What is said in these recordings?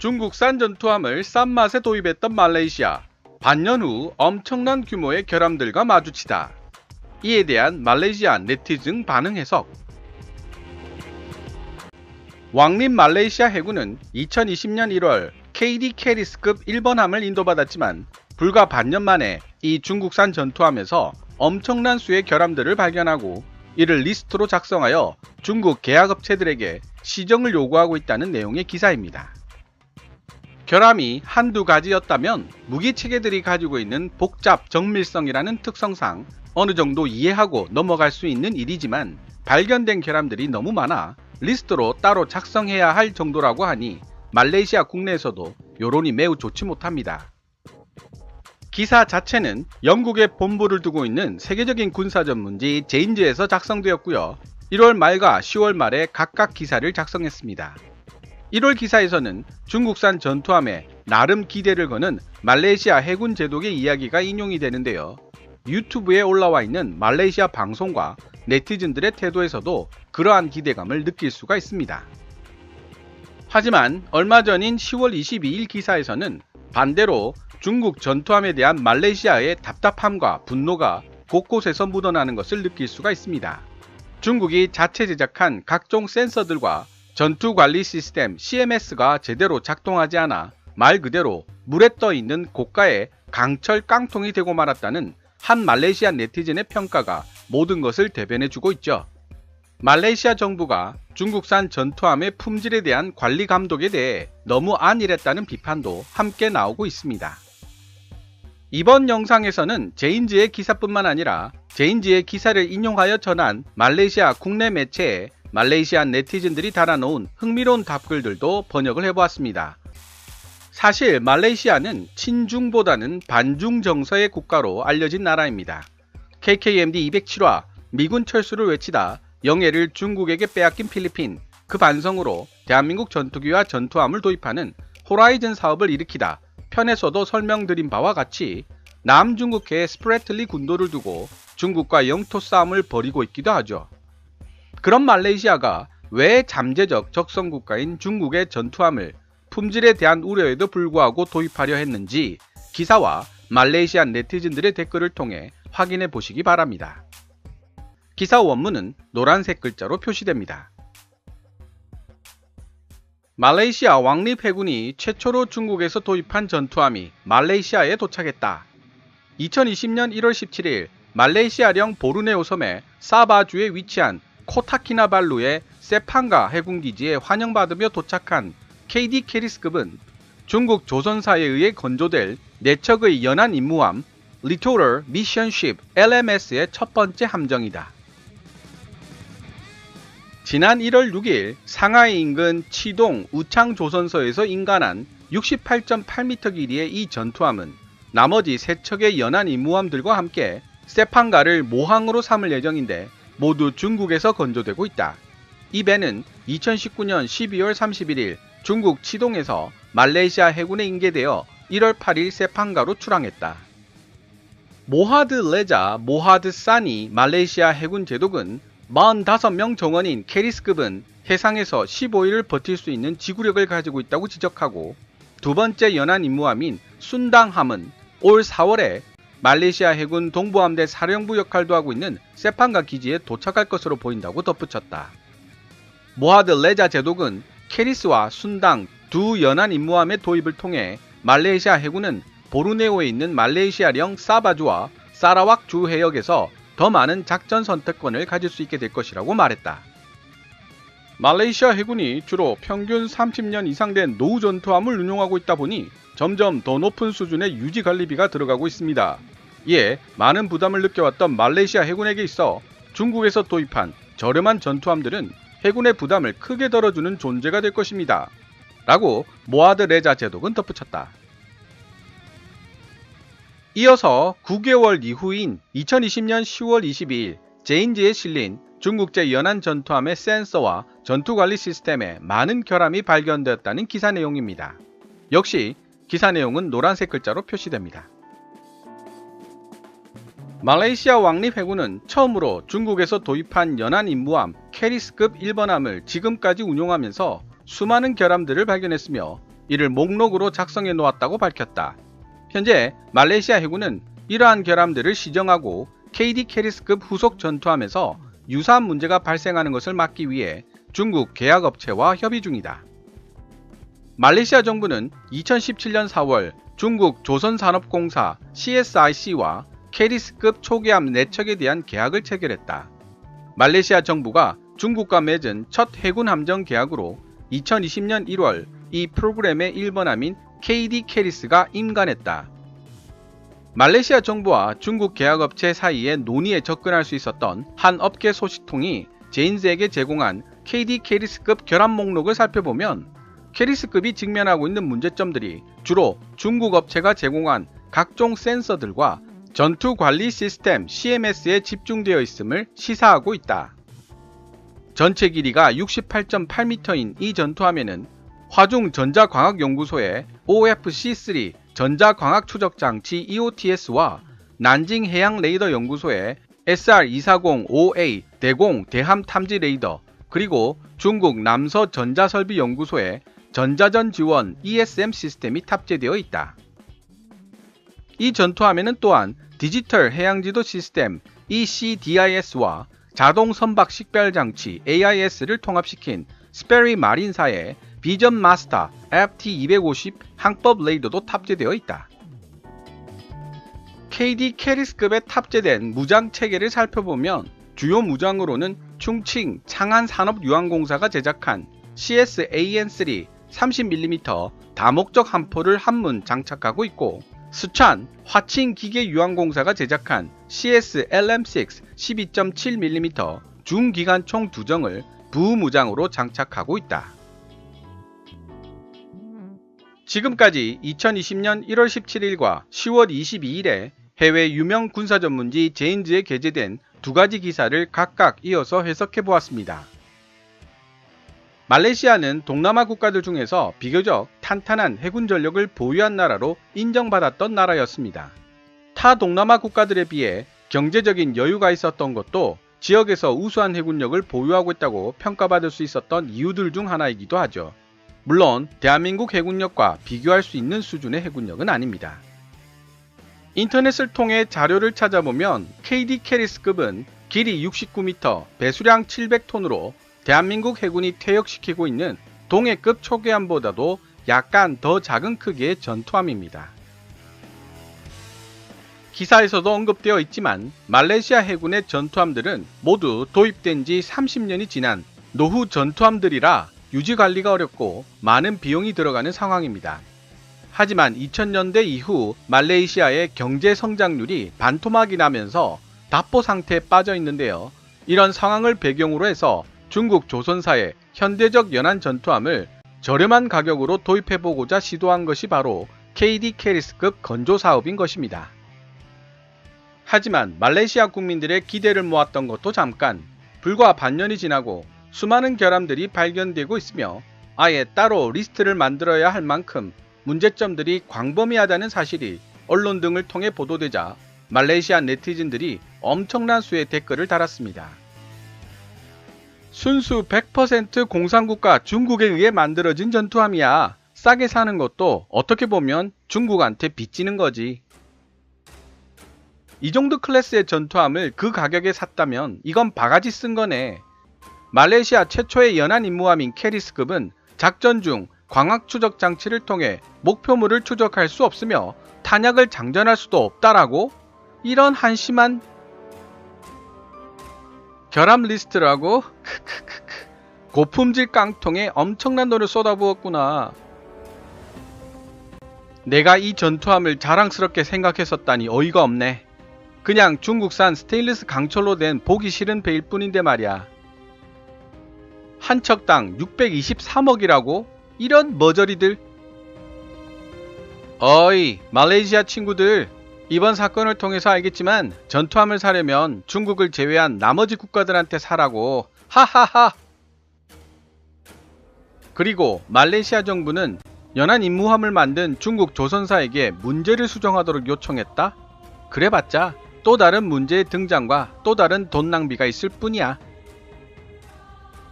중국산 전투함을 싼 맛에 도입했던 말레이시아. 반년 후 엄청난 규모의 결함들과 마주치다. 이에 대한 말레이시아 네티즌 반응 해석. 왕립 말레이시아 해군은 2020년 1월 KD 캐리스급 1번함을 인도받았지만 불과 반년 만에 이 중국산 전투함에서 엄청난 수의 결함들을 발견하고 이를 리스트로 작성하여 중국 계약업체들에게 시정을 요구하고 있다는 내용의 기사입니다. 결함이 한두 가지였다면 무기체계들이 가지고 있는 복잡 정밀성이라는 특성상 어느 정도 이해하고 넘어갈 수 있는 일이지만 발견된 결함들이 너무 많아 리스트로 따로 작성해야 할 정도라고 하니 말레이시아 국내에서도 여론이 매우 좋지 못합니다. 기사 자체는 영국에 본부를 두고 있는 세계적인 군사 전문지 제인즈에서 작성되었고요. 1월 말과 10월 말에 각각 기사를 작성했습니다. 1월 기사에서는 중국산 전투함에 나름 기대를 거는 말레이시아 해군 제독의 이야기가 인용이 되는데요. 유튜브에 올라와 있는 말레이시아 방송과 네티즌들의 태도에서도 그러한 기대감을 느낄 수가 있습니다. 하지만 얼마 전인 10월 22일 기사에서는 반대로 중국 전투함에 대한 말레이시아의 답답함과 분노가 곳곳에서 묻어나는 것을 느낄 수가 있습니다. 중국이 자체 제작한 각종 센서들과 전투관리 시스템 CMS가 제대로 작동하지 않아 말 그대로 물에 떠 있는 고가의 강철 깡통이 되고 말았다는 한 말레이시아 네티즌의 평가가 모든 것을 대변해주고 있죠. 말레이시아 정부가 중국산 전투함의 품질에 대한 관리 감독에 대해 너무 안일했다는 비판도 함께 나오고 있습니다. 이번 영상에서는 제인즈의 기사뿐만 아니라 제인즈의 기사를 인용하여 전한 말레이시아 국내 매체에 말레이시아 네티즌들이 달아놓은 흥미로운 답글들도 번역을 해보았습니다. 사실 말레이시아는 친중보다는 반중 정서의 국가로 알려진 나라입니다. KKMD 207화 미군 철수를 외치다 영해를 중국에게 빼앗긴 필리핀, 그 반성으로 대한민국 전투기와 전투함을 도입하는 호라이즌 사업을 일으키다 편에서도 설명드린 바와 같이 남중국해에 스프래틀리 군도를 두고 중국과 영토 싸움을 벌이고 있기도 하죠. 그런 말레이시아가 왜 잠재적 적성국가인 중국의 전투함을 품질에 대한 우려에도 불구하고 도입하려 했는지 기사와 말레이시아 네티즌들의 댓글을 통해 확인해 보시기 바랍니다. 기사 원문은 노란색 글자로 표시됩니다. 말레이시아 왕립해군이 최초로 중국에서 도입한 전투함이 말레이시아에 도착했다. 2020년 1월 17일 말레이시아령 보르네오 섬의 사바주에 위치한 코타키나발루의 세판가 해군기지에 환영받으며 도착한 KD 캐리스급은 중국 조선사에 의해 건조될 4척의 연안 임무함 Littoral Mission Ship LMS의 첫 번째 함정이다. 지난 1월 6일 상하이 인근 치동 우창 조선소에서 인간한 68.8m 길이의 이 전투함은 나머지 3척의 연안 임무함들과 함께 세판가를 모항으로 삼을 예정인데 모두 중국에서 건조되고 있다. 이 배는 2019년 12월 31일 중국 치동에서 말레이시아 해군에 인계되어 1월 8일 세판가로 출항했다. 모하드 레자 모하드 사니 말레이시아 해군 제독은 45명 정원인 캐리스급은 해상에서 15일을 버틸 수 있는 지구력을 가지고 있다고 지적하고 두 번째 연안 임무함인 순당함은 올 4월에 말레이시아 해군 동부함대 사령부 역할도 하고 있는 세판가 기지에 도착할 것으로 보인다고 덧붙였다. 모하드 레자 제독은 캐리스와 순당 두 연안 임무함의 도입을 통해 말레이시아 해군은 보르네오에 있는 말레이시아령 사바주와 사라왁 주 해역에서 더 많은 작전 선택권을 가질 수 있게 될 것이라고 말했다. 말레이시아 해군이 주로 평균 30년 이상 된 노후 전투함을 운용하고 있다 보니 점점 더 높은 수준의 유지 관리비가 들어가고 있습니다. 이에 많은 부담을 느껴왔던 말레이시아 해군에게 있어 중국에서 도입한 저렴한 전투함들은 해군의 부담을 크게 덜어주는 존재가 될 것입니다. 라고 모하드 레자 제독은 덧붙였다. 이어서 9개월 이후인 2020년 10월 22일 제인지에 실린 중국제 연안 전투함의 센서와 전투관리 시스템에 많은 결함이 발견되었다는 기사 내용입니다. 역시 기사 내용은 노란색 글자로 표시됩니다. 말레이시아 왕립해군은 처음으로 중국에서 도입한 연안 임무함 캐리스급 1번함을 지금까지 운용하면서 수많은 결함들을 발견했으며 이를 목록으로 작성해 놓았다고 밝혔다. 현재 말레이시아 해군은 이러한 결함들을 시정하고 KD 캐리스급 후속 전투함에서 유사한 문제가 발생하는 것을 막기 위해 중국 계약업체와 협의 중이다. 말레이시아 정부는 2017년 4월 중국 조선산업공사 CSIC와 캐리스급 초계함 4척에 대한 계약을 체결했다. 말레이시아 정부가 중국과 맺은 첫 해군 함정 계약으로 2020년 1월 이 프로그램의 1번함인 KD 캐리스가 임관했다. 말레이시아 정부와 중국 계약업체 사이의 논의에 접근할 수 있었던 한 업계 소식통이 제인즈에게 제공한 KD 캐리스급 결함 목록을 살펴보면 캐리스급이 직면하고 있는 문제점들이 주로 중국 업체가 제공한 각종 센서들과 전투관리 시스템 CMS에 집중되어 있음을 시사하고 있다. 전체 길이가 68.8m인 이 전투함에는 화중 전자광학연구소의 OFC-3 전자광학추적장치 EOTS와 난징 해양레이더연구소의 SR-240-5A 대공 대함 탐지 레이더, 그리고 중국 남서 전자설비연구소의 전자전 지원 ESM 시스템이 탑재되어 있다. 이 전투함에는 또한 디지털 해양지도 시스템 ECDIS와 자동 선박 식별 장치 AIS를 통합시킨 스페리 마린사의 비전 마스터 FT250 항법 레이더도 탑재되어 있다. KD 캐리스급에 탑재된 무장 체계를 살펴보면 주요 무장으로는 충칭 창안산업유항공사가 제작한 CSAN3 30mm 다목적 함포를 한문 장착하고 있고, 스촨 화칭기계유항공사가 제작한 CSLM6 12.7mm 중기관총 2정을 부무장으로 장착하고 있다. 지금까지 2020년 1월 17일과 10월 22일에 해외 유명 군사 전문지 제인즈에 게재된 두 가지 기사를 각각 이어서 해석해 보았습니다. 말레이시아는 동남아 국가들 중에서 비교적 탄탄한 해군 전력을 보유한 나라로 인정받았던 나라였습니다. 타 동남아 국가들에 비해 경제적인 여유가 있었던 것도 지역에서 우수한 해군력을 보유하고 있다고 평가받을 수 있었던 이유들 중 하나이기도 하죠. 물론 대한민국 해군력과 비교할 수 있는 수준의 해군력은 아닙니다. 인터넷을 통해 자료를 찾아보면 KD 캐리스급은 길이 69m, 배수량 700톤으로 대한민국 해군이 퇴역시키고 있는 동해급 초계함보다도 약간 더 작은 크기의 전투함입니다. 기사에서도 언급되어 있지만 말레이시아 해군의 전투함들은 모두 도입된 지 30년이 지난 노후 전투함들이라 유지관리가 어렵고 많은 비용이 들어가는 상황입니다. 하지만 2000년대 이후 말레이시아의 경제 성장률이 반토막이 나면서 답보 상태에 빠져 있는데요. 이런 상황을 배경으로 해서 중국 조선사의 현대적 연안 전투함을 저렴한 가격으로 도입해보고자 시도한 것이 바로 KD 캐리스급 건조 사업인 것입니다. 하지만 말레이시아 국민들의 기대를 모았던 것도 잠깐, 불과 반년이 지나고 수많은 결함들이 발견되고 있으며 아예 따로 리스트를 만들어야 할 만큼 문제점들이 광범위하다는 사실이 언론 등을 통해 보도되자 말레이시아 네티즌들이 엄청난 수의 댓글을 달았습니다. 순수 100% 공산국가 중국에 의해 만들어진 전투함이야. 싸게 사는 것도 어떻게 보면 중국한테 빚지는 거지. 이 정도 클래스의 전투함을 그 가격에 샀다면 이건 바가지 쓴 거네. 말레이시아 최초의 연안 임무함인 캐리스급은 작전 중 광학 추적 장치를 통해 목표물을 추적할 수 없으며 탄약을 장전할 수도 없다라고? 이런 한심한 결함 리스트라고? 고품질 깡통에 엄청난 돈을 쏟아부었구나. 내가 이 전투함을 자랑스럽게 생각했었다니 어이가 없네. 그냥 중국산 스테인리스 강철로 된 보기 싫은 배일 뿐인데 말이야. 한 척당 623억이라고? 이런 머저리들. 어이 말레이시아 친구들, 이번 사건을 통해서 알겠지만 전투함을 사려면 중국을 제외한 나머지 국가들한테 사라고. 하하하. 그리고 말레이시아 정부는 연안 임무함을 만든 중국 조선사에게 문제를 수정하도록 요청했다? 그래봤자 또 다른 문제의 등장과 또 다른 돈 낭비가 있을 뿐이야.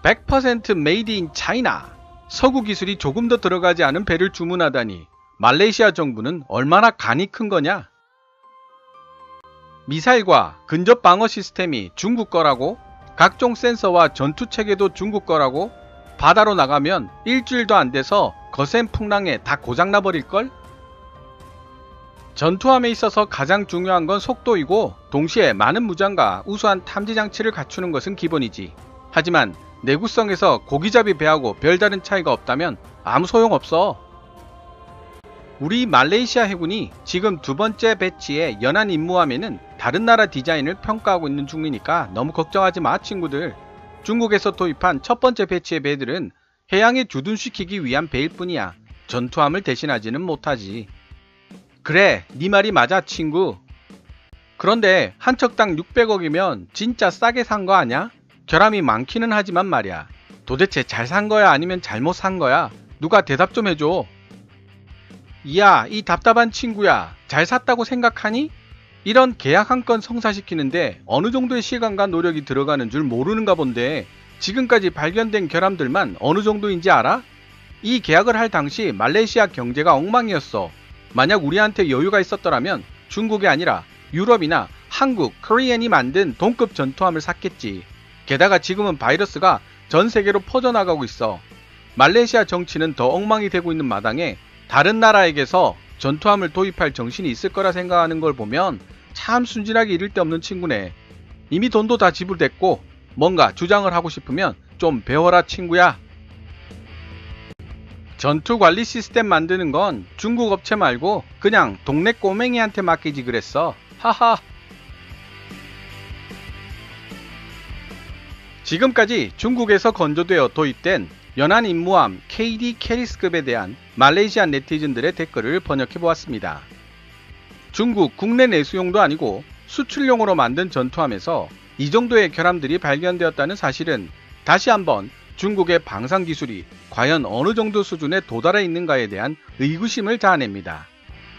100% 메이드 인 차이나. 서구 기술이 조금 더 들어가지 않은 배를 주문하다니 말레이시아 정부는 얼마나 간이 큰 거냐? 미사일과 근접 방어 시스템이 중국 거라고? 각종 센서와 전투 체계도 중국 거라고? 바다로 나가면 일주일도 안 돼서 거센 풍랑에 다 고장나 버릴걸? 전투함에 있어서 가장 중요한 건 속도이고 동시에 많은 무장과 우수한 탐지 장치를 갖추는 것은 기본이지. 하지만 내구성에서 고기잡이 배하고 별다른 차이가 없다면 아무 소용없어. 우리 말레이시아 해군이 지금 두 번째 배치의 연안 임무함에는 다른 나라 디자인을 평가하고 있는 중이니까 너무 걱정하지 마 친구들. 중국에서 도입한 첫 번째 배치의 배들은 해양에 주둔시키기 위한 배일 뿐이야. 전투함을 대신하지는 못하지. 그래, 네 말이 맞아 친구. 그런데 한 척당 600억이면 진짜 싸게 산 거 아냐? 결함이 많기는 하지만 말이야. 도대체 잘 산 거야 아니면 잘못 산 거야? 누가 대답 좀 해줘. 이야, 이 답답한 친구야. 잘 샀다고 생각하니? 이런 계약 한 건 성사시키는데 어느 정도의 시간과 노력이 들어가는 줄 모르는가 본데 지금까지 발견된 결함들만 어느 정도인지 알아? 이 계약을 할 당시 말레이시아 경제가 엉망이었어. 만약 우리한테 여유가 있었더라면 중국이 아니라 유럽이나 한국, 코리안이 만든 동급 전투함을 샀겠지. 게다가 지금은 바이러스가 전 세계로 퍼져나가고 있어. 말레이시아 정치는 더 엉망이 되고 있는 마당에 다른 나라에게서 전투함을 도입할 정신이 있을 거라 생각하는 걸 보면 참 순진하게 이를 데 없는 친구네. 이미 돈도 다 지불됐고 뭔가 주장을 하고 싶으면 좀 배워라 친구야. 전투 관리 시스템 만드는 건 중국 업체 말고 그냥 동네 꼬맹이한테 맡기지 그랬어. 하하. 지금까지 중국에서 건조되어 도입된 연안 임무함 KD 캐리스급에 대한 말레이시아 네티즌들의 댓글을 번역해보았습니다. 중국 국내 내수용도 아니고 수출용으로 만든 전투함에서 이 정도의 결함들이 발견되었다는 사실은 다시 한번 중국의 방산기술이 과연 어느 정도 수준에 도달해 있는가에 대한 의구심을 자아냅니다.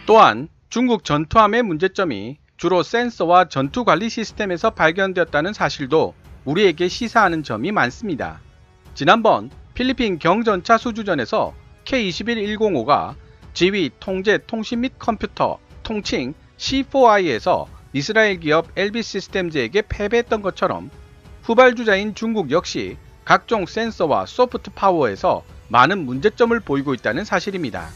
또한 중국 전투함의 문제점이 주로 센서와 전투관리 시스템에서 발견되었다는 사실도 우리에게 시사하는 점이 많습니다. 지난번 필리핀 경전차 수주전에서 K-21105가 지휘, 통제, 통신 및 컴퓨터, 통칭 C4I에서 이스라엘 기업 LB 시스템즈에게 패배했던 것처럼 후발주자인 중국 역시 각종 센서와 소프트 파워에서 많은 문제점을 보이고 있다는 사실입니다.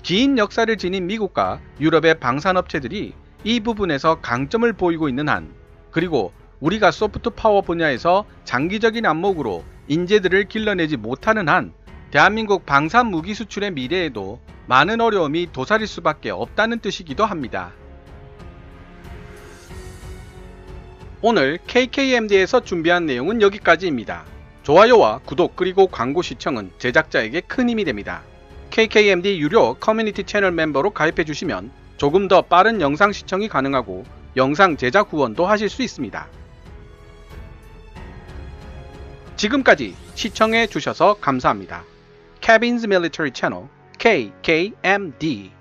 긴 역사를 지닌 미국과 유럽의 방산업체들이 이 부분에서 강점을 보이고 있는 한, 그리고 우리가 소프트 파워 분야에서 장기적인 안목으로 인재들을 길러내지 못하는 한 대한민국 방산 무기 수출의 미래에도 많은 어려움이 도사릴 수밖에 없다는 뜻이기도 합니다. 오늘 KKMD에서 준비한 내용은 여기까지입니다. 좋아요와 구독 그리고 광고 시청은 제작자에게 큰 힘이 됩니다. KKMD 유료 커뮤니티 채널 멤버로 가입해주시면 조금 더 빠른 영상 시청이 가능하고 영상 제작 후원도 하실 수 있습니다. 지금까지 시청해 주셔서 감사합니다. Kevin's Military Channel KKMD